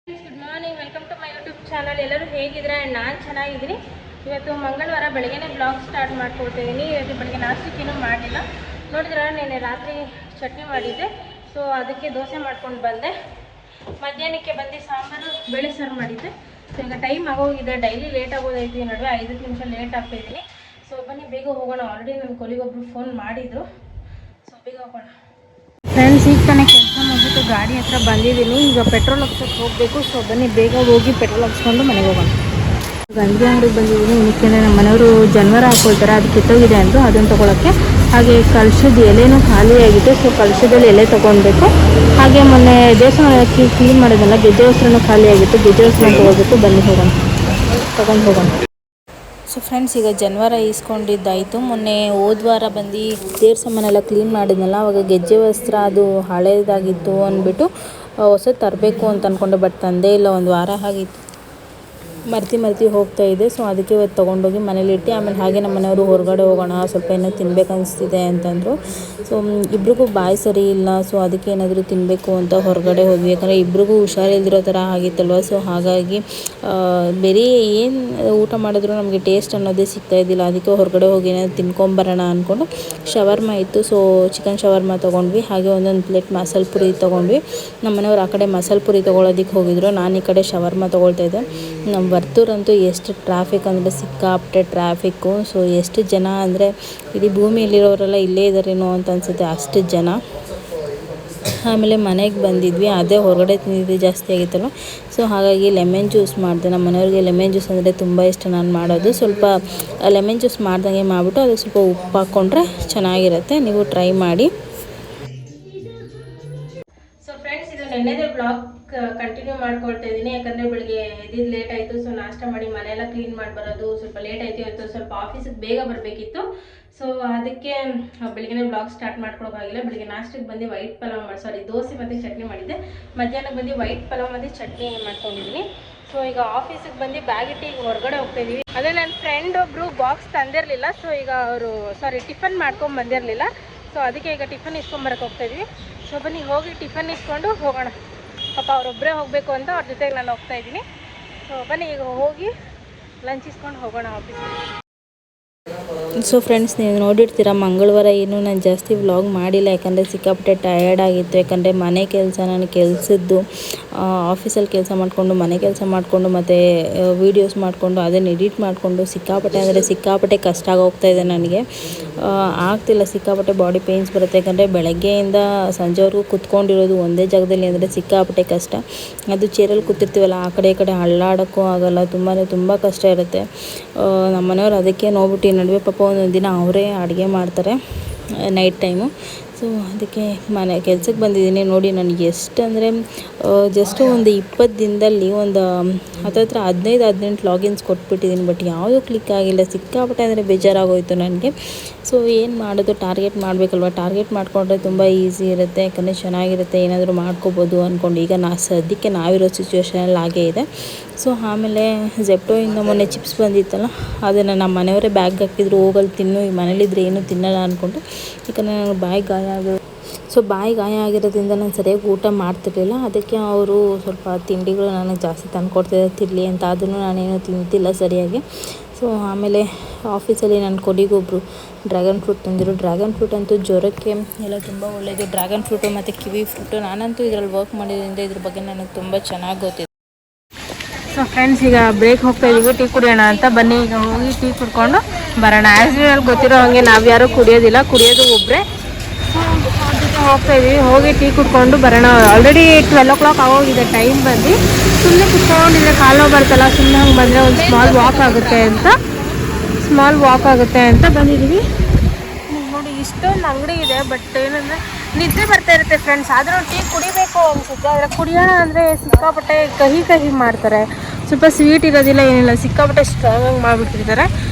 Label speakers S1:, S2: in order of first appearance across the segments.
S1: Good morning, welcome to my YouTube channel. ಎಲ್ಲರೂ ಹೇಗಿದ್ರೆ ನಾನು ಚೆನ್ನಾಗಿದ್ದೀನಿ. ಇವತ್ತು ಮಂಗಳವಾರ ಬೆಳಗ್ಗೆನೇ ಬ್ಲಾಗ್ ಸ್ಟಾರ್ಟ್ ಮಾಡ್ಕೊಳ್ತಿದ್ದೀನಿ. ಇವತ್ತು ಬೆಳಗ್ಗೆ ನಾಷ್ಟಕ್ಕೇನು ಮಾಡಿಲ್ಲ. ನೋಡಿದ್ರೆ ನೆನ್ನೆ ರಾತ್ರಿ ಚಟ್ನಿ ಮಾಡಿದ್ದೆ, ಸೊ ಅದಕ್ಕೆ ದೋಸೆ ಮಾಡ್ಕೊಂಡು ಬಂದೆ. ಮಧ್ಯಾಹ್ನಕ್ಕೆ ಬಂದು ಸಾಂಬಾರು ಬೇಳೆ ಸಾರು ಮಾಡಿದ್ದೆ. ಸೊ ಈಗ ಟೈಮ್ ಆಗೋಗಿದೆ, ಡೈಲಿ ಲೇಟ್ ಆಗೋದೈತಿ, ನಡುವೆ 5 ನಿಮಿಷ ಲೇಟ್ ಆಗ್ತಾಯಿದ್ದೀನಿ. ಸೊ ಬನ್ನಿ ಬೇಗ ಹೋಗೋಣ. ಆಲ್ರೆಡಿ ನನ್ನ ಕೊಲಿಗೊಬ್ಬರು ಫೋನ್ ಮಾಡಿದರು, ಸೊ ಬೇಗ ಹೋಗೋಣ. ಫ್ರೆಂಡ್ಸ್, ಈಗ ತಾನೇ ಕೆಲಸ ಮುಗಿಬಿಟ್ಟು ಗಾಡಿ ಹತ್ರ ಬಂದಿದ್ದೀನಿ. ಈಗ ಪೆಟ್ರೋಲ್ ಹಾಕ್ಸೋಕ್ಕೆ ಹೋಗಬೇಕು. ಸೊ ಬನ್ನಿ ಬೇಗ ಹೋಗಿ ಪೆಟ್ರೋಲ್ ಹಾಕ್ಸ್ಕೊಂಡು ಮನೆಗೆ ಹೋಗೋಣ. ಗಂಜಿ ಅಂಗಡಿಗೆ ಬಂದಿದ್ದೀನಿ. ಏನಕ್ಕೆ ನಮ್ಮ ಮನೆಯವರು ಜನವರ ಹಾಕೊಳ್ತಾರೆ, ಅದು ಕಿತ್ತೋಗಿದೆ ಅಂದರು, ಅದನ್ನು ತೊಗೊಳಕ್ಕೆ. ಹಾಗೆ ಕಳಶದ ಎಲೆನೂ ಖಾಲಿಯಾಗಿದೆ, ಸೊ ಕಳಶದಲ್ಲಿ ಎಲೆ ತೊಗೊಳ್ಬೇಕು. ಹಾಗೆ ಮೊನ್ನೆ ದೇವಸ್ಥಾನ ಕ್ಲೀನ್ ಮಾಡೋದಲ್ಲ, ಗೆಜ್ಜೆ ವಸ್ತ್ರನೂ ಖಾಲಿಯಾಗಿತ್ತು, ಗೆಜ್ಜೆ ವಸ್ತ್ರ ತೊಗೊಳ್ಬೇಕು. ಬನ್ನಿ ಹೋಗೋಣ, ತೊಗೊಂಡು ಹೋಗೋಣ. ಸೊ ಫ್ರೆಂಡ್ಸ್, ಈಗ ಜನವರ ಈಸ್ಕೊಂಡಿದ್ದಾಯಿತು. ಮೊನ್ನೆ ಹೋದ್ವಾರ ಬಂದು ದೇವ್ರ ಸಾಮಾನೆಲ್ಲ ಕ್ಲೀನ್ ಮಾಡಿದ್ನಲ್ಲ, ಅವಾಗ ಗೆಜ್ಜೆ ವಸ್ತ್ರ ಅದು ಹಳೇದಾಗಿತ್ತು ಅಂದ್ಬಿಟ್ಟು ಹೊಸ ತರಬೇಕು ಅಂತ ಅಂದ್ಕೊಂಡೆ. ಬಟ್ ತಂದೇ ಇಲ್ಲ, ಒಂದು ವಾರ ಆಗಿತ್ತು, ಮರ್ತಿ ಹೋಗ್ತಾಯಿದೆ. ಸೊ ಅದಕ್ಕೆ ಇವತ್ತು ತೊಗೊಂಡೋಗಿ ಮನೇಲಿ ಇಟ್ಟು, ಆಮೇಲೆ ಹಾಗೆ ನಮ್ಮ ಮನೆಯವರು ಹೊರಗಡೆ ಹೋಗೋಣ, ಸ್ವಲ್ಪ ಏನೋ ತಿನ್ಬೇಕು ಅನಿಸ್ತಿದೆ ಅಂತಂದರು. ಸೊ ಇಬ್ರಿಗೂ ಬಾಯಿ ಸರಿ ಇಲ್ಲ, ಸೊ ಅದಕ್ಕೆ ಏನಾದರೂ ತಿನ್ನಬೇಕು ಅಂತ ಹೊರಗಡೆ ಹೋದ್ವಿ. ಯಾಕಂದರೆ ಇಬ್ರಿಗೂ ಹುಷಾರಿಲ್ದಿರೋ ಥರ ಆಗಿತ್ತಲ್ವ. ಸೊ ಹಾಗಾಗಿ ಬೇರೆ ಏನು ಊಟ ಮಾಡಿದ್ರು ನಮಗೆ ಟೇಸ್ಟ್ ಅನ್ನೋದೇ ಸಿಗ್ತಾಯಿದ್ದಿಲ್ಲ. ಅದಕ್ಕೆ ಹೊರಗಡೆ ಹೋಗಿ ಏನಾದರೂ ತಿನ್ಕೊಂಬರೋಣ ಅಂದ್ಕೊಂಡು ಶವರ್ಮ ಇತ್ತು, ಸೊ ಚಿಕನ್ ಶವರ್ಮ ತೊಗೊಂಡ್ವಿ. ಹಾಗೆ ಒಂದೊಂದು ಪ್ಲೇಟ್ ಮಸಾಲೆ ಪುರಿ ತೊಗೊಂಡ್ವಿ. ನಮ್ಮ ಮನೆಯವರು ಆ ಕಡೆ ಮಸಾಲೆ ಪುರಿ ತೊಗೊಳೋದಕ್ಕೆ ಹೋಗಿದ್ರು, ನಾನು ಈ ಕಡೆ ಶವರ್ಮ ತೊಗೊಳ್ತಾಯಿದ್ದೆ. ನಮ್ಮ ವರ್ತೂರಂತೂ ಎಷ್ಟು ಟ್ರಾಫಿಕ್ ಅಂದರೆ ಸಿಕ್ಕಾಪಟ್ಟೆ ಟ್ರಾಫಿಕ್ಕು. ಸೊ ಎಷ್ಟು ಜನ ಅಂದರೆ ಇಡೀ ಭೂಮಿಯಲ್ಲಿರೋರೆಲ್ಲ ಇಲ್ಲೇ ಇದ್ದಾರೇನೋ ಅಂತ ಅನಿಸುತ್ತೆ, ಅಷ್ಟು ಜನ. ಆಮೇಲೆ ಮನೆಗೆ ಬಂದಿದ್ವಿ, ಅದೇ ಹೊರಗಡೆ ತಿಂದಿದ್ದು ಜಾಸ್ತಿ ಆಗಿತ್ತಲ್ಲ. ಸೊ ಹಾಗಾಗಿ ಲೆಮನ್ ಜ್ಯೂಸ್ ಮಾಡಿದೆ. ನಮ್ಮ ಮನೆಯವ್ರಿಗೆ ಲೆಮನ್ ಜ್ಯೂಸ್ ಅಂದರೆ ತುಂಬ ಇಷ್ಟ ನಾನು ಮಾಡೋದು. ಸ್ವಲ್ಪ ಲೆಮನ್ ಜ್ಯೂಸ್ ಮಾಡ್ದಂಗೆ ಮಾಡಿಬಿಟ್ಟು ಅದಕ್ಕೆ ಸ್ವಲ್ಪ ಉಪ್ಪು ಹಾಕ್ಕೊಂಡ್ರೆ ಚೆನ್ನಾಗಿರುತ್ತೆ, ನೀವು ಟ್ರೈ ಮಾಡಿ. ಸೊ ಫ್ರೆಂಡ್ಸ್, ಇದು ನೆನ್ನೆದೇ ಬ್ಲಾಗ್ ಕಂಟಿನ್ಯೂ ಮಾಡ್ಕೊಳ್ತಾ ಇದ್ದೀನಿ. ಯಾಕಂದರೆ ಬೆಳಿಗ್ಗೆ ಎದ್ದಿದ್ದು ಲೇಟ್ ಆಯಿತು. ಸೊ ನಾಷ್ಟ ಮಾಡಿ ಮನೆಯೆಲ್ಲ ಕ್ಲೀನ್ ಮಾಡಿ ಬರೋದು ಸ್ವಲ್ಪ ಲೇಟ್ ಆಯಿತು. ಇವತ್ತು ಸ್ವಲ್ಪ ಆಫೀಸಿಗೆ ಬೇಗ ಬರಬೇಕಿತ್ತು. ಸೊ ಅದಕ್ಕೆ ಬೆಳಿಗ್ಗೆ ಬ್ಲಾಗ್ ಸ್ಟಾರ್ಟ್ ಮಾಡ್ಕೊಳೋಕ್ಕಾಗಿಲ್ಲ. ಬೆಳಿಗ್ಗೆ ನಾಷ್ಟಕ್ಕೆ ಬಂದು ವೈಟ್ ಪಲಾವ್ ದೋಸೆ ಮತ್ತು ಚಟ್ನಿ ಮಾಡಿದ್ದೆ. ಮಧ್ಯಾಹ್ನಕ್ಕೆ ಬಂದು ವೈಟ್ ಪಲಾವ್ ಮತ್ತು ಚಟ್ನಿ ಮಾಡ್ಕೊಂಡಿದ್ದೀನಿ. ಸೊ ಈಗ ಆಫೀಸಿಗೆ ಬಂದು ಬ್ಯಾಗ್ ಇಟ್ಟು ಈಗ ಹೊರಗಡೆ ಹೋಗ್ತಾಯಿದ್ದೀವಿ. ಅದೇ ನನ್ನ ಫ್ರೆಂಡ್ ಒಬ್ಬರು ಬಾಕ್ಸ್ ತಂದಿರಲಿಲ್ಲ, ಸೊ ಈಗ ಅವರು ಟಿಫನ್ ಮಾಡ್ಕೊಂಡು ಬಂದಿರಲಿಲ್ಲ. ಸೊ ಅದಕ್ಕೆ ಈಗ ಟಿಫನ್ ಇಸ್ಕೊಂಬರಕ್ಕೆ ಹೋಗ್ತಾಯಿದ್ವಿ. ಸೊ ಬನ್ನಿ ಹೋಗಿ ಟಿಫನ್ ಇಸ್ಕೊಂಡು ಹೋಗೋಣ. ಪಾಪ ಅವರೊಬ್ಬರೇ ಹೋಗಬೇಕು ಅಂತ ಅವ್ರ ಜೊತೆಗೆ ನಾನು ಹೋಗ್ತಾಯಿದ್ದೀನಿ. ಸೊ ಬನ್ನಿ ಈಗ ಹೋಗಿ ಲಂಚ್ ಇಸ್ಕೊಂಡು ಹೋಗೋಣ ಆಫೀಸಿಗೆ. ಸೊ ಫ್ರೆಂಡ್ಸ್, ನೀವು ನೋಡಿರ್ತೀರ ಮಂಗಳವಾರ ಏನು ನಾನು ಜಾಸ್ತಿ ವ್ಲಾಗ್ ಮಾಡಿಲ್ಲ, ಯಾಕಂದರೆ ಸಿಕ್ಕಾಪಟ್ಟೆ ಟಯರ್ಡ್ ಆಗಿತ್ತು. ಯಾಕಂದರೆ ಮನೆ ಕೆಲಸ, ನಾನು ಕೆಲಸದ್ದು ಆಫೀಸಲ್ಲಿ ಕೆಲಸ ಮಾಡಿಕೊಂಡು, ಮನೆ ಕೆಲಸ ಮಾಡಿಕೊಂಡು, ಮತ್ತು ವೀಡಿಯೋಸ್ ಮಾಡಿಕೊಂಡು, ಅದನ್ನು ಎಡಿಟ್ ಮಾಡಿಕೊಂಡು ಸಿಕ್ಕಾಪಟ್ಟೆ ಕಷ್ಟ ಆಗೋಗ್ತಾಯಿದೆ ನನಗೆ. ಆಗ್ತಿಲ್ಲ, ಸಿಕ್ಕಾಪಟ್ಟೆ ಬಾಡಿ ಪೇಯ್ನ್ಸ್ ಬರುತ್ತೆ. ಯಾಕಂದರೆ ಬೆಳಗ್ಗೆಯಿಂದ ಸಂಜೆವರೆಗೂ ಕುತ್ಕೊಂಡಿರೋದು ಒಂದೇ ಜಾಗದಲ್ಲಿ ಅಂದರೆ ಸಿಕ್ಕಾಪಟ್ಟೆ ಕಷ್ಟ. ಅದು ಚೇರಲ್ಲಿ ಕೂತಿರ್ತೀವಲ್ಲ, ಆ ಕಡೆ ಈ ಕಡೆ ಅಳ್ಳಾಡೋಕ್ಕೂ ಆಗೋಲ್ಲ, ತುಂಬ ಕಷ್ಟ ಇರುತ್ತೆ. ನಮ್ಮ ಮನೆಯವರು ಅದಕ್ಕೆ ನೋಡ್ಬಿಟ್ಟು ನಡುವೆ ಪಾಪ ಒಂದೊಂದು ದಿನ ಅವರೇ ಅಡುಗೆ ಮಾಡ್ತಾರೆ ನೈಟ್ ಟೈಮು. ಸೊ ಅದಕ್ಕೆ ಮನೆ ಕೆಲ್ಸಕ್ಕೆ ಬಂದಿದ್ದೀನಿ. ನೋಡಿ ನನಗೆ ಎಷ್ಟು ಅಂದರೆ ಜಸ್ಟ್ ಒಂದು 20 ದಿನದಲ್ಲಿ ಒಂದು ಹತ್ತತ್ರ 15-18 ಲಾಗಿನ್ಸ್ ಕೊಟ್ಬಿಟ್ಟಿದ್ದೀನಿ. ಬಟ್ ಯಾವುದೂ ಕ್ಲಿಕ್ ಆಗಿಲ್ಲ, ಸಿಕ್ಕಾಪಟ್ಟೆ ಅಂದರೆ ಬೇಜಾರಾಗೋಯಿತು ನನಗೆ. ಸೊ ಏನು ಮಾಡೋದು, ಟಾರ್ಗೆಟ್ ಮಾಡಬೇಕಲ್ವ. ಟಾರ್ಗೆಟ್ ಮಾಡಿಕೊಂಡ್ರೆ ತುಂಬ ಈಸಿ ಇರುತ್ತೆ, ಯಾಕಂದರೆ ಚೆನ್ನಾಗಿರುತ್ತೆ, ಏನಾದರೂ ಮಾಡ್ಕೋಬೋದು ಅಂದ್ಕೊಂಡು. ಈಗ ಸದ್ಯಕ್ಕೆ ನಾವಿರೋ ಸಿಚುವೇಷನಲ್ಲಿ ಆಗೇ ಇದೆ. ಸೊ ಆಮೇಲೆ ಜೆಪ್ಟೋಯಿಂದ ಮೊನ್ನೆ ಚಿಪ್ಸ್ ಬಂದಿತ್ತಲ್ಲ, ಅದನ್ನು ನಮ್ಮ ಮನೆಯವರೇ ಬ್ಯಾಗ್ ಹಾಕಿದ್ರು, ಹೋಗಲ್ಲಿ ತಿನ್ನು, ಈ ಮನೇಲಿದ್ದರೆ ಏನೂ ತಿನ್ನಲ್ಲ ಅಂದ್ಕೊಂಡು. ಯಾಕಂದರೆ ನನಗೆ ಬಾಯಿ ಗಾಯ ಆಗಿರೋದು. ಸೊ ಬಾಯಿ ಗಾಯ ಆಗಿರೋದ್ರಿಂದ ನಾನು ಸರಿಯಾಗಿ ಊಟ ಮಾಡ್ತಿರ್ಲಿಲ್ಲ. ಅದಕ್ಕೆ ಅವರು ಸ್ವಲ್ಪ ತಿಂಡಿಗಳು ನನಗೆ ಜಾಸ್ತಿ ತಂದುಕೊಡ್ತಿದ್ದೆ ತಿನ್ನಲಿ ಅಂತ, ಅದನ್ನು ನಾನೇನು ತಿಂತಿಲ್ಲ ಸರಿಯಾಗಿ. ಸೊ ಆಮೇಲೆ ಆಫೀಸಲ್ಲಿ ನನ್ನ ಕೊಲಿಗೊಬ್ಬರು ಡ್ರ್ಯಾಗನ್ ಫ್ರೂಟ್ ತಂದಿರು. ಡ್ರ್ಯಾಗನ್ ಫ್ರೂಟ್ ಅಂತೂ ಜ್ವರಕ್ಕೆ ಎಲ್ಲ ತುಂಬ ಒಳ್ಳೆಯದು. ಡ್ರ್ಯಾಗನ್ ಫ್ರೂಟು ಮತ್ತು ಕಿವಿ ಫ್ರೂಟು, ನಾನಂತೂ ಇದರಲ್ಲಿ ವರ್ಕ್ ಮಾಡಿದ್ರಿಂದ ಇದ್ರ ಬಗ್ಗೆ ನನಗೆ ತುಂಬ ಚೆನ್ನಾಗಿ ಗೊತ್ತಿದೆ. ಸೊ ಫ್ರೆಂಡ್ಸ್, ಈಗ ಬ್ರೇಕ್ ಹೋಗ್ತಾ ಇದ್ದೀವಿ, ಟೀ ಕುಡಿಯೋಣ ಅಂತ. ಬನ್ನಿ ಈಗ ಹೋಗಿ ಟೀ ಕುಡ್ಕೊಂಡು ಬರೋಣ. ಆ್ಯಸ್ ಯೂಶುವಲ್ ಗೊತ್ತಿರೋ ಹಾಗೆ ನಾವು ಯಾರೂ ಕುಡಿಯೋದಿಲ್ಲ, ಕುಡಿಯೋದು ಒಬ್ಬರೇ. ಸೊ ಅವ್ರ ಜೊತೆ ಹೋಗ್ತಾ ಇದ್ದೀವಿ, ಹೋಗಿ ಟೀ ಕುಡ್ಕೊಂಡು ಬರೋಣ. ಆಲ್ರೆಡಿ 12 o'clock ಆಗೋಗಿದೆ ಟೈಮ್. ಬಂದು ಸುಮ್ಮನೆ ಕುತ್ಕೊಂಡಿದ್ರೆ ಕಾಲು ನೋವು ಬರ್ತಲ್ಲ, ಸುಮ್ಮನೆ ಹಂಗೆ ಬಂದರೆ ಒಂದು ಸ್ಮಾಲ್ ವಾಕ್ ಆಗುತ್ತೆ ಅಂತ ಬಂದಿದ್ದೀವಿ. ನೋಡಿ ಇಷ್ಟೊಂದು ಅಂಗಡಿ ಇದೆ, ಬಟ್ ಏನಂದರೆ ನಿದ್ದೆ ಬರ್ತಾ ಇರುತ್ತೆ ಫ್ರೆಂಡ್ಸ್. ಆದರೂ ಟೀ ಕುಡಿಬೇಕು ಅನಿಸುತ್ತೆ, ಆದರೆ ಕುಡಿಯೋಣ ಅಂದರೆ ಸಿಕ್ಕಾಪಟ್ಟೆ ಕಹಿ ಮಾಡ್ತಾರೆ. ಸ್ವಲ್ಪ ಸ್ವೀಟ್ ಇರೋದಿಲ್ಲ, ಏನಿಲ್ಲ, ಸಿಕ್ಕಾಪಟ್ಟೆ ಸ್ಟ್ರಾಂಗಾಗಿ ಮಾಡಿಬಿಟ್ಟಿರ್ತಾರೆ.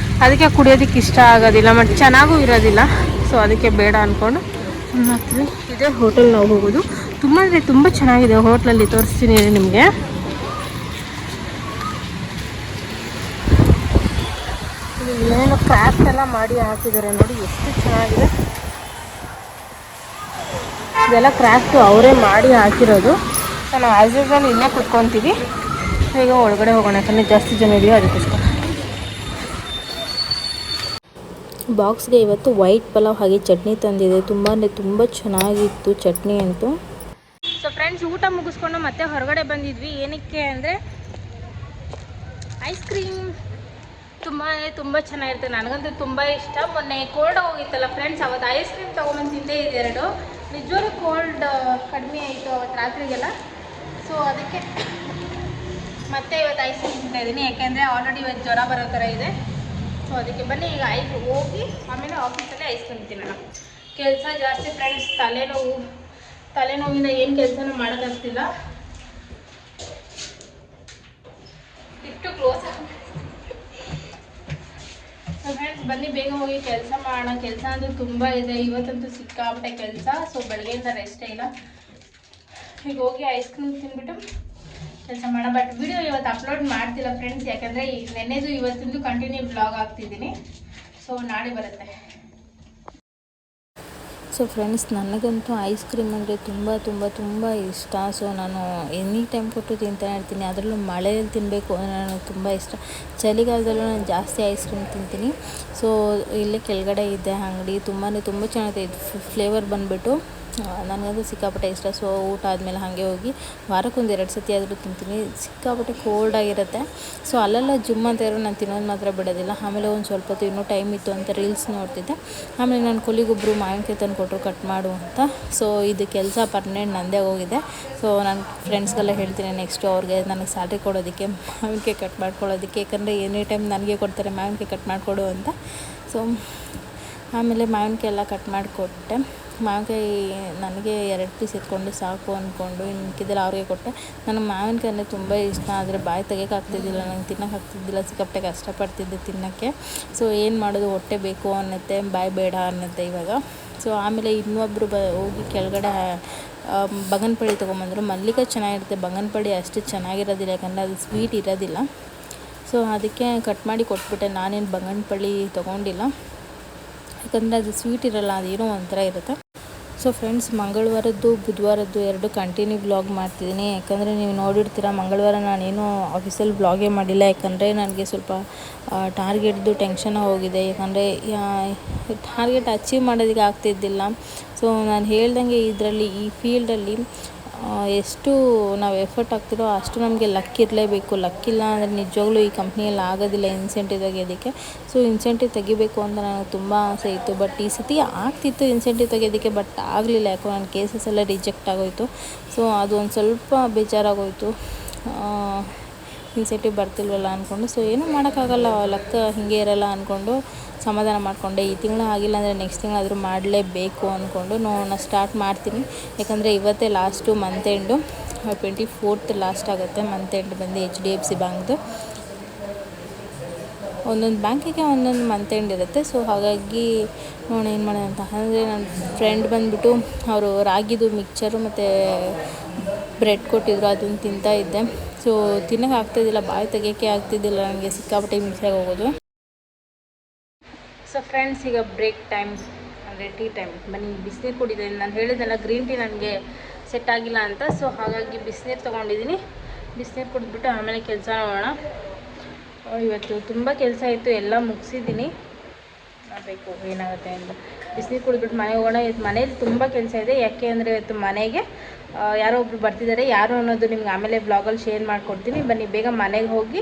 S1: ಅದಕ್ಕೆ ಕುಡಿಯೋದಕ್ಕೆ ಇಷ್ಟ ಆಗೋದಿಲ್ಲ, ಮತ್ತು ಚೆನ್ನಾಗೂ ಇರೋದಿಲ್ಲ. ಸೊ ಅದಕ್ಕೆ ಬೇಡ ಅಂದ್ಕೊಂಡು ಸುಮ್ಮನೆ ಇದೇ ಹೋಟೆಲ್ ನಾವು ಹೋಗೋದು. ತುಂಬ ಚೆನ್ನಾಗಿದೆ ಹೋಟ್ಲಲ್ಲಿ, ತೋರಿಸ್ತೀನಿ ನಿಮಗೆ. ಏನು ಕ್ರಾಫ್ಟ್ ಎಲ್ಲ ಮಾಡಿ ಹಾಕಿದ್ದಾರೆ ನೋಡಿ, ಎಷ್ಟು ಚೆನ್ನಾಗಿದೆ. ಇದೆಲ್ಲ ಕ್ರಾಫ್ಟು ಅವರೇ ಮಾಡಿ ಹಾಕಿರೋದು. ಸೊ ನಾವು ಆ್ಯಸ್ ಯೂಸ್ವಲ್ ಇಲ್ಲೇ ಕುತ್ಕೊತೀವಿ. ಈಗ ಒಳಗಡೆ ಹೋಗೋಣ, ಯಾಕಂದರೆ ಜಾಸ್ತಿ ಜನ ಇದೆಯೋ ಅದಕ್ಕೋಸ್ಕರ.
S2: ಬಾಕ್ಸ್ಗೆ ಇವತ್ತು ವೈಟ್ ಪಲಾವ್ ಹಾಗೆ ಚಟ್ನಿ ತಂದಿದೆ. ತುಂಬ ಚೆನ್ನಾಗಿತ್ತು ಚಟ್ನಿ ಅಂತೂ.
S1: ಸೊ ಫ್ರೆಂಡ್ಸ್, ಊಟ ಮುಗಿಸ್ಕೊಂಡು ಮತ್ತೆ ಹೊರಗಡೆ ಬಂದಿದ್ವಿ. ಏನಕ್ಕೆ ಅಂದರೆ ಐಸ್ ಕ್ರೀಮ್ ತುಂಬ ಚೆನ್ನಾಗಿರುತ್ತೆ. ನನಗಂತೂ ತುಂಬ ಇಷ್ಟ. ಮೊನ್ನೆ ಕೋಲ್ಡ್ ಹೋಗಿತ್ತಲ್ಲ ಫ್ರೆಂಡ್ಸ್, ಅವತ್ತು ಐಸ್ ಕ್ರೀಮ್ ತೊಗೊಂಬಂದು ತಿಂದೇ ಇದೆರಡು. ನಿಜವಾಗ್ಲೂ ಕೋಲ್ಡ್ ಕಡಿಮೆ ಆಯಿತು ಅವತ್ತು ರಾತ್ರಿಗೆಲ್ಲ. ಸೊ ಅದಕ್ಕೆ ಮತ್ತೆ ಇವತ್ತು ಐಸ್ ಕ್ರೀಮ್ ತಿಂತಾ ಇದ್ದೀನಿ, ಯಾಕೆಂದರೆ ಆಲ್ರೆಡಿ ಇವತ್ತು ಜ್ವರ ಬರೋ ಥರ ಇದೆ. ಸೊ ಅದಕ್ಕೆ ಬನ್ನಿ ಈಗ ಹೋಗಿ ಆಮೇಲೆ ಆಫೀಸಲ್ಲಿ ಐಸ್ ಕ್ರೀಮ್ ತಿನ್ನೋಣ. ಕೆಲಸ ಜಾಸ್ತಿ ಫ್ರೆಂಡ್ಸ್, ತಲೆನೋವಿಂದ ಏನು ಕೆಲಸನೂ ಮಾಡೋಕ್ಕಾಗ್ತಿಲ್ಲ. ಇಷ್ಟು ಕ್ಲೋಸ್ ಫ್ರೆಂಡ್ಸ್, ಬನ್ನಿ ಬೇಗ ಹೋಗಿ ಕೆಲಸ ಮಾಡೋಣ. ಕೆಲಸ ಅಂತೂ ತುಂಬ ಇದೆ ಇವತ್ತಂತೂ, ಸಿಕ್ಕಾಪಟ್ಟೆ ಕೆಲಸ. ಸೊ ಬೆಳಗ್ಗೆಯಿಂದ ರೆಸ್ಟೇ ಇಲ್ಲ. ಈಗ ಹೋಗಿ ಐಸ್ ಕ್ರೀಮ್ ತಿಂದ್ಬಿಟ್ಟು ಕೆಲಸ ಮಾಡೋಣ. ಬಟ್ ವಿಡಿಯೋ ಇವತ್ತು ಅಪ್ಲೋಡ್ ಮಾಡ್ತಿಲ್ಲ ಫ್ರೆಂಡ್ಸ್, ಯಾಕಂದರೆ ನೆನ್ನೆದು ಇವತ್ತಿಂದು ಕಂಟಿನ್ಯೂ ಬ್ಲಾಗ್ ಆಗ್ತಿದ್ದೀನಿ. ಸೊ ನಾಳೆ ಬರುತ್ತೆ.
S2: ಸೊ ಫ್ರೆಂಡ್ಸ್, ನನಗಂತೂ ಐಸ್ ಕ್ರೀಮ್ ಅಂದರೆ ತುಂಬ ಇಷ್ಟ. ಸೊ ನಾನು ಎನಿ ಟೈಮ್ ಕೊಟ್ಟು ತಿಂತಾನೆ ಇರ್ತೀನಿ. ಅದರಲ್ಲೂ ಮಳೆಯಲ್ಲಿ ತಿನ್ನಬೇಕು ಅಂದರೆ ನನಗೆ ತುಂಬ ಇಷ್ಟ. ಚಳಿಗಾಲದಲ್ಲೂ ನಾನು ಜಾಸ್ತಿ ಐಸ್ ಕ್ರೀಮ್ ತಿಂತೀನಿ. ಸೊ ಇಲ್ಲೇ ಕೆಳಗಡೆ ಇದೆ ಅಂಗಡಿ, ತುಂಬ ಚೆನ್ನಾಗಿದೆ. ಇದು ಫ್ಲೇವರ್ ಬಂದುಬಿಟ್ಟು ನನಗಂತೂ ಸಿಕ್ಕಾಪಟ್ಟೆ ಇಷ್ಟ. ಸೊ ಊಟ ಆದಮೇಲೆ ಹಾಗೆ ಹೋಗಿ ವಾರಕ್ಕೊಂದು 2 ಸತಿ ಆದರೂ ತಿಂತೀನಿ. ಸಿಕ್ಕಾಪಟ್ಟೆ ಕೋಲ್ಡ್ ಆಗಿರುತ್ತೆ. ಸೊ ಅಲ್ಲೆಲ್ಲ ಜುಮ್ ಅಂತ ಇರೋ ನಾನು ತಿನ್ನೋದು ಮಾತ್ರ ಬಿಡೋದಿಲ್ಲ. ಆಮೇಲೆ ಒಂದು ಸ್ವಲ್ಪ ಹೊತ್ತು ಇನ್ನೂ ಟೈಮ್ ಇತ್ತು ಅಂತ ರೀಲ್ಸ್ ನೋಡ್ತಿದ್ದೆ. ಆಮೇಲೆ ನನ್ನ ಕೊಲಿಗೊಬ್ಬರು ಮಾವಿನಕಾಯಿ ತಂದು ಕೊಟ್ಟರು ಕಟ್ ಮಾಡು ಅಂತ. ಸೊ ಇದು ಕೆಲಸ ಪರ್ಮನೆಂಟ್ ನಂದೇ ಹೋಗಿದೆ. ಸೊ ನನ್ನ ಫ್ರೆಂಡ್ಸ್ಗೆಲ್ಲ ಹೇಳ್ತೀನಿ ನೆಕ್ಸ್ಟು ಅವ್ರಿಗೆ ನನಗೆ ಸ್ಯಾಲ್ರಿ ಕೊಡೋದಕ್ಕೆ ಮಾವಿನಕಾಯಿ ಕಟ್ ಮಾಡ್ಕೊಳ್ಳೋದಕ್ಕೆ, ಯಾಕಂದರೆ ಎನಿ ಟೈಮ್ ನನಗೆ ಕೊಡ್ತಾರೆ ಮಾವಿನಕಾಯಿ ಕಟ್ ಮಾಡಿಕೊಡು ಅಂತ. ಸೊ ಆಮೇಲೆ ಮಾವಿನಕಾಯಿ ಎಲ್ಲ ಕಟ್ ಮಾಡಿಕೊಟ್ಟೆ. ಮಾವಿನಕಾಯಿ ನನಗೆ 2 ಪೀಸ್ ಎತ್ಕೊಂಡು ಸಾಕು ಅಂದ್ಕೊಂಡು ಇನ್ನು ಮಿಕ್ಕಿದ್ದೆಲ್ಲ ಅವ್ರಿಗೆ ಕೊಟ್ಟೆ. ನನಗೆ ಮಾವಿನಕಾಯಿ ಅಂದರೆ ತುಂಬ ಇಷ್ಟ, ಆದರೆ ಬಾಯಿ ತೆಗಿಯೋಕ್ಕಾಗ್ತಿದ್ದಿಲ್ಲ, ನಂಗೆ ತಿನ್ನೋಕ್ಕಾಗ್ತಿದ್ದಿಲ್ಲ. ಸಿಕ್ಕಾಪಟ್ಟೆ ಕಷ್ಟಪಡ್ತಿದ್ದೆ ತಿನ್ನೋಕ್ಕೆ. ಸೊ ಏನು ಮಾಡೋದು, ಹೊಟ್ಟೆ ಬೇಕು ಅನ್ನತ್ತೆ, ಬಾಯಿ ಬೇಡ ಅನ್ನತ್ತೆ ಇವಾಗ. ಸೊ ಆಮೇಲೆ ಇನ್ನೊಬ್ಬರು ಹೋಗಿ ಕೆಳಗಡೆ ಬಂಗನಪಳ್ಳಿ ತೊಗೊಂಬಂದರು. ಮಲ್ಲಿಕಾಯಿ ಚೆನ್ನಾಗಿರುತ್ತೆ, ಬಂಗನಪಳ್ಳಿ ಅಷ್ಟು ಚೆನ್ನಾಗಿರೋದಿಲ್ಲ, ಯಾಕಂದರೆ ಅದು ಸ್ವೀಟ್ ಇರೋದಿಲ್ಲ. ಸೊ ಅದಕ್ಕೆ ಕಟ್ ಮಾಡಿ ಕೊಟ್ಬಿಟ್ಟೆ. ನಾನೇನು ಬಂಗನಪಳ್ಳಿ ತೊಗೊಂಡಿಲ್ಲ, ಯಾಕಂದರೆ ಅದು ಸ್ವೀಟ್ ಇರೋಲ್ಲ, ಅದೇನೋ ಒಂಥರ ಇರುತ್ತೆ. ಸೊ ಫ್ರೆಂಡ್ಸ್, ಮಂಗಳವಾರದ್ದು ಬುಧವಾರದ್ದು 2 ಕಂಟಿನ್ಯೂ ಬ್ಲಾಗ್ ಮಾಡ್ತಿದ್ದೀನಿ. ಯಾಕಂದರೆ ನೀವು ನೋಡಿರ್ತೀರ, ಮಂಗಳವಾರ ನಾನೇನು ಆಫೀಸಲ್ಲಿ ಬ್ಲಾಗೇ ಮಾಡಿಲ್ಲ. ಯಾಕಂದರೆ ನನಗೆ ಸ್ವಲ್ಪ ಟಾರ್ಗೆಟ್ದು ಟೆನ್ಷನ್ ಹೋಗಿದೆ. ಯಾಕಂದರೆ ಟಾರ್ಗೆಟ್ ಅಚೀವ್ ಮಾಡೋದಕ್ಕೆ ಆಗ್ತಿದ್ದಿಲ್ಲ. ಸೊ ನಾನು ಹೇಳ್ದಂಗೆ ಇದರಲ್ಲಿ ಈ ಫೀಲ್ಡಲ್ಲಿ ಎಷ್ಟು ನಾವು ಎಫರ್ಟ್ ಹಾಕ್ತಿರೋ ಅಷ್ಟು ನಮಗೆ ಲಕ್ ಇರಲೇಬೇಕು. ಲಕ್ಕಿಲ್ಲ ಅಂದರೆ ನಿಜವಾಗ್ಲೂ ಈ ಕಂಪ್ನಿಯಲ್ಲಿ ಆಗೋದಿಲ್ಲ ಇನ್ಸೆಂಟಿವ್ ತೆಗೆಯೋದಕ್ಕೆ. ಸೊ ಇನ್ಸೆಂಟಿವ್ ತೆಗಿಬೇಕು ಅಂತ ನನಗೆ ತುಂಬ ಆಸೆ ಇತ್ತು. ಬಟ್ ಈ ಸತಿ ಆಗ್ತಿತ್ತು ಇನ್ಸೆಂಟಿವ್ ತೆಗೆಯೋದಕ್ಕೆ, ಬಟ್ ಆಗಲಿಲ್ಲ. ಯಾಕೋ ನನ್ನ ಕೇಸಸ್ ಎಲ್ಲ ರಿಜೆಕ್ಟ್ ಆಗೋಯಿತು. ಸೊ ಅದು ಒಂದು ಸ್ವಲ್ಪ ಬೇಜಾರಾಗೋಯಿತು, ಇನ್ಸೆಂಟಿವ್ ಬರ್ತಿಲ್ವಲ್ಲ ಅಂದ್ಕೊಂಡು. ಸೊ ಏನೂ ಮಾಡೋಕ್ಕಾಗಲ್ಲ, ಲಕ್ ಹೀಗೆ ಇರಲ್ಲ ಅಂದ್ಕೊಂಡು ಸಮಾಧಾನ ಮಾಡಿಕೊಂಡೆ. ಈ ತಿಂಗಳು ಆಗಿಲ್ಲ ಅಂದರೆ ನೆಕ್ಸ್ಟ್ ತಿಂಗಳಾದರೂ ಮಾಡಲೇಬೇಕು ಅಂದ್ಕೊಂಡು ನಾನು ಸ್ಟಾರ್ಟ್ ಮಾಡ್ತೀನಿ. ಯಾಕಂದರೆ ಇವತ್ತೇ last month end, 24th last ಆಗುತ್ತೆ ಮಂತ್ ಎಂಡ್ ಬಂದು HDFC ಬ್ಯಾಂಕ್ದು. ಒಂದೊಂದು ಬ್ಯಾಂಕಿಗೆ ಒಂದೊಂದು ಮಂತ್ ಎಂಡ್ ಇರುತ್ತೆ. ಸೊ ಹಾಗಾಗಿ ನೋಡೋಣ ಏನು ಮಾಡೋಣ ಅಂತ. ಅಂದರೆ ನನ್ನ ಫ್ರೆಂಡ್ ಬಂದುಬಿಟ್ಟು ಅವರು ರಾಗಿದು ಮಿಕ್ಚರು ಮತ್ತು ಬ್ರೆಡ್ ಕೊಟ್ಟಿದ್ರು, ಅದನ್ನು ತಿಂತಾ ಇದ್ದೆ. ಸೊ ತಿನ್ನೋಕೆ ಆಗ್ತಿದ್ದಿಲ್ಲ, ಬಾಯಿ ತೆಗಿಯೋಕ್ಕೆ ಆಗ್ತಿದ್ದಿಲ್ಲ ನನಗೆ, ಸಿಕ್ಕಾಪಟ್ಟೆ ಮಿಕ್ಸಾಗಿ ಹೋಗೋದು.
S1: ಸೊ ಫ್ರೆಂಡ್ಸ್, ಈಗ ಬ್ರೇಕ್ ಟೈಮ್ ಅಂದರೆ ಟೀ ಟೈಮ್. ಬನ್ನಿ ಬಿಸಿನೀರು ಕುಡಿದ್ದೀನಿ. ನಾನು ಹೇಳಿದ್ನಲ್ಲ ಗ್ರೀನ್ ಟೀ ನನಗೆ ಸೆಟ್ ಆಗಿಲ್ಲ ಅಂತ. ಸೊ ಹಾಗಾಗಿ ಬಿಸಿನೀರು ತೊಗೊಂಡಿದ್ದೀನಿ. ಬಿಸಿನೀರು ಕುಡಿದ್ಬಿಟ್ಟು ಆಮೇಲೆ ಕೆಲಸ ನೋಡೋಣ. ಇವತ್ತು ತುಂಬ ಕೆಲಸ ಇತ್ತು, ಎಲ್ಲ ಮುಗಿಸಿದ್ದೀನಿ. ಬೇಕು ಏನಾಗುತ್ತೆ ಅಂತ ಬಿಸಿನೀರು ಕುಡಿದ್ಬಿಟ್ಟು ಮನೆಗೆ ಹೋಗೋಣ. ಇವತ್ತು ಮನೇಲಿ ತುಂಬ ಕೆಲಸ ಇದೆ. ಯಾಕೆ ಅಂದರೆ ಇವತ್ತು ಮನೆಗೆ ಯಾರೋ ಒಬ್ರು ಬರ್ತಿದ್ದಾರೆ. ಯಾರು ಅನ್ನೋದು ನಿಮ್ಗೆ ಆಮೇಲೆ ಬ್ಲಾಗಲ್ಲಿ ಶೇರ್ ಮಾಡಿಕೊಡ್ತೀನಿ. ಬನ್ನಿ ಬೇಗ ಮನೆಗೆ ಹೋಗಿ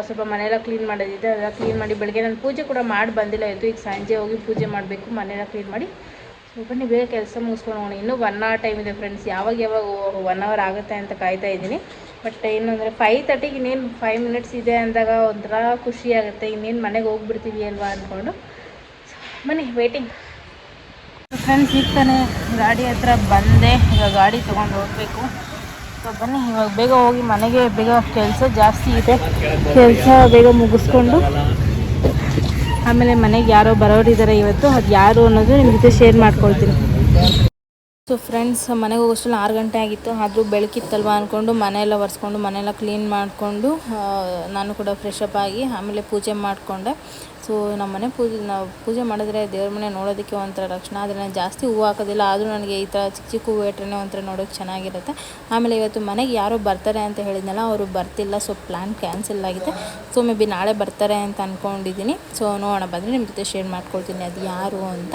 S1: ಸ್ವಲ್ಪ ಮನೆಯೆಲ್ಲ ಕ್ಲೀನ್ ಮಾಡೋದಿದೆ, ಅದೆಲ್ಲ ಕ್ಲೀನ್ ಮಾಡಿ. ಬೆಳಗ್ಗೆ ನಾನು ಪೂಜೆ ಕೂಡ ಮಾಡಿ ಬಂದಿಲ್ಲ ಇವತ್ತು. ಈಗ ಸಂಜೆ ಹೋಗಿ ಪೂಜೆ ಮಾಡಬೇಕು, ಮನೆಯೆಲ್ಲ ಕ್ಲೀನ್ ಮಾಡಿ. ಸೊ ಬನ್ನಿ ಬೇಗ ಕೆಲಸ ಮುಗಿಸ್ಕೊಂಡು ಹೋಗೋಣ. ಇನ್ನೂ 1 hour ಟೈಮ್ ಇದೆ ಫ್ರೆಂಡ್ಸ್. ಯಾವಾಗ 1 hour ಆಗುತ್ತೆ ಅಂತ ಕಾಯ್ತಾ ಇದ್ದೀನಿ. ಬಟ್ ಏನು ಅಂದರೆ 5:30ಗೆ ಇನ್ನೇನು 5 minutes ಇದೆ ಅಂದಾಗ ಒಂಥರ ಖುಷಿ ಆಗುತ್ತೆ. ಇನ್ನೇನು ಮನೆಗೆ ಹೋಗ್ಬಿಡ್ತೀವಿ ಅಲ್ವಾ ಅಂದ್ಕೊಂಡು. ಬನ್ನಿ ವೇಟಿಂಗ್. ಫ್ರೆಂಡ್ಸ್, ಈಗ ತಾನೇ ಗಾಡಿ ಹತ್ರ ಬಂದೆ. ಈಗ ಗಾಡಿ ತೊಗೊಂಡು ಹೋಗಬೇಕು. ಸೊ ಬನ್ನಿ ಇವಾಗ ಬೇಗ ಹೋಗಿ ಮನೆಗೆ. ಬೇಗ ಕೆಲಸ ಜಾಸ್ತಿ ಇದೆ, ಕೆಲಸ ಬೇಗ ಮುಗಿಸ್ಕೊಂಡು ಆಮೇಲೆ ಮನೆಗೆ ಯಾರೋ ಬರೋರಿದ್ದಾರೆ ಇವತ್ತು. ಅದು ಯಾರು ಅನ್ನೋದು ನಿಮ್ಮ ಜೊತೆ ಶೇರ್ ಮಾಡ್ಕೊಳ್ತೀನಿ.
S2: ಸೊ ಫ್ರೆಂಡ್ಸ್, ಮನೆಗೆ ಹೋಗೋಷ್ಟರಲ್ಲಿ 6 ಗಂಟೆ ಆಗಿತ್ತು. ಆದರೂ ಬೆಳಕಿತ್ತಲ್ವ ಅಂದ್ಕೊಂಡು ಮನೆಯೆಲ್ಲ ಒರೆಸ್ಕೊಂಡು ಮನೆಯೆಲ್ಲ ಕ್ಲೀನ್ ಮಾಡಿಕೊಂಡು ನಾನು ಕೂಡ ಫ್ರೆಶ್ ಅಪ್ ಆಗಿ ಆಮೇಲೆ ಪೂಜೆ ಮಾಡಿಕೊಂಡೆ. ಸೊ ನಮ್ಮ ಮನೆ ನಾವು ಪೂಜೆ ಮಾಡಿದ್ರೆ ದೇವ್ರ ಮನೆ ನೋಡೋದಕ್ಕೆ ಒಂಥರ ಲಕ್ಷಣ. ಆದರೆ ನಾನು ಜಾಸ್ತಿ ಹೂವು ಹಾಕೋದಿಲ್ಲ, ಆದರೂ ನನಗೆ ಈ ಥರ ಚಿಕ್ಕ ಚಿಕ್ಕ ಹೂವು ಇಟ್ಟರೆ ಒಂಥರ ನೋಡೋಕ್ಕೆ ಚೆನ್ನಾಗಿರುತ್ತೆ. ಆಮೇಲೆ ಇವತ್ತು ಮನೆಗೆ ಯಾರೋ ಬರ್ತಾರೆ ಅಂತ ಹೇಳಿದ್ನಲ್ಲ, ಅವರು ಬರ್ತಿಲ್ಲ. ಸೊ ಪ್ಲ್ಯಾನ್ ಕ್ಯಾನ್ಸಲ್ ಆಗಿದೆ. ಸೊ ಮೇ ಬಿ ನಾಳೆ ಬರ್ತಾರೆ ಅಂತ ಅಂದ್ಕೊಂಡಿದ್ದೀನಿ. ಸೊ ನೋಡೋಣ, ಬಂದರೆ ನಿಮ್ಮ ಜೊತೆ ಶೇರ್ ಮಾಡ್ಕೊಳ್ತೀನಿ ಅದು ಯಾರು ಅಂತ.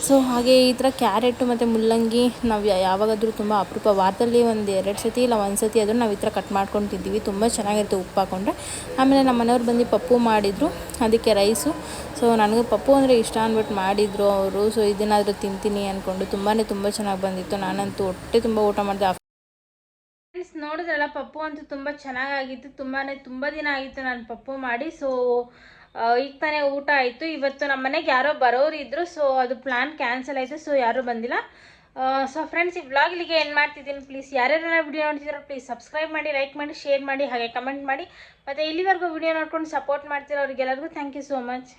S2: ಸೊ ಹಾಗೆ ಈ ಥರ ಕ್ಯಾರೆಟು ಮತ್ತು ಮುಲ್ಲಂಗಿ ನಾವು ಯಾವಾಗಾದರೂ ತುಂಬ ಅಪರೂಪ, ವಾರದಲ್ಲಿ ಒಂದು 2 ಸತಿ ಇಲ್ಲ 1 ಸತಿ ಆದರೂ ನಾವು ಈ ಥರ ಕಟ್ ಮಾಡ್ಕೊಂಡು ತಿಂತೀವಿ. ತುಂಬ ಚೆನ್ನಾಗಿರುತ್ತೆ ಉಪ್ಪು ಹಾಕ್ಕೊಂಡ್ರೆ. ಆಮೇಲೆ ನಮ್ಮ ಮನೆಯವ್ರು ಬಂದು ಪಪ್ಪು ಮಾಡಿದರು, ಅದಕ್ಕೆ ರೈಸು. ಸೊ ನನಗೆ ಪಪ್ಪು ಅಂದರೆ ಇಷ್ಟ ಅಂದ್ಬಿಟ್ಟು ಮಾಡಿದರು ಅವರು. ಸೊ ಇದನ್ನಾದರೂ ತಿಂತೀನಿ ಅಂದ್ಕೊಂಡು ತುಂಬ ಚೆನ್ನಾಗಿ ಬಂದಿತ್ತು. ನಾನಂತೂ ಹೊಟ್ಟೆ ತುಂಬ ಊಟ ಮಾಡಿದೆ.
S1: ಫ್ರೆಂಡ್ಸ್ ನೋಡಿದ್ರಲ್ಲ, ಪಪ್ಪು ಅಂತೂ ತುಂಬ ಚೆನ್ನಾಗಾಗಿತ್ತು. ತುಂಬ ದಿನ ಆಗಿತ್ತು ನಾನು ಪಪ್ಪು ಮಾಡಿ. ಸೊ ಈಗ ತಾನೇ ಊಟ ಆಯಿತು. ಇವತ್ತು ನಮ್ಮ ಮನೆಗೆ ಯಾರೋ ಬರೋರು ಇದ್ದರು. ಸೊ ಅದು ಪ್ಲ್ಯಾನ್ ಕ್ಯಾನ್ಸಲ್ ಆಯಿತು. ಸೊ ಯಾರೂ ಬಂದಿಲ್ಲ. ಸೊ ಫ್ರೆಂಡ್ಸ್, ಈ ವ್ಲಾಗ್ ಇಲ್ಲಿಗೆ ಏನು ಮಾಡ್ತಿದ್ದೀನಿ. ಪ್ಲೀಸ್ ಯಾರ್ಯಾರೆಲ್ಲ ವಿಡಿಯೋ ನೋಡ್ತಿದ್ದೀರೋ ಪ್ಲೀಸ್ ಸಬ್ಸ್ಕ್ರೈಬ್ ಮಾಡಿ, ಲೈಕ್ ಮಾಡಿ, ಶೇರ್ ಮಾಡಿ, ಹಾಗೆ ಕಮೆಂಟ್ ಮಾಡಿ. ಮತ್ತು ಇಲ್ಲಿವರೆಗೂ ವಿಡಿಯೋ ನೋಡ್ಕೊಂಡು ಸಪೋರ್ಟ್ ಮಾಡ್ತಿರೋ ಅವ್ರಿಗೆಲ್ಲರಿಗೂ ಥ್ಯಾಂಕ್ ಯು ಸೋ ಮಚ್.